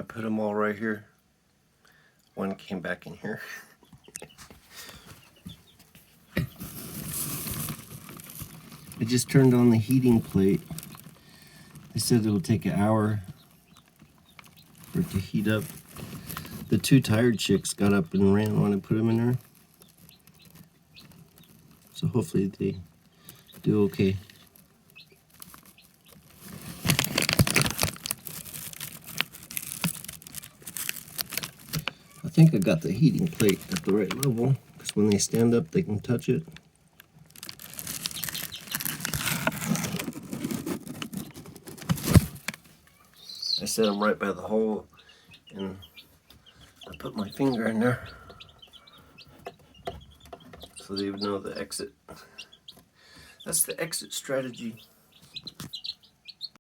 I put them all right here. One came back in here. I just turned on the heating plate. They said it will take an hour for it to heat up. The two tired chicks got up and ran when I put them in there. So hopefully they do okay. I think I got the heating plate at the right level, because when they stand up they can touch it. I set them right by the hole and I put my finger in there so they would know the exit. That's the exit strategy.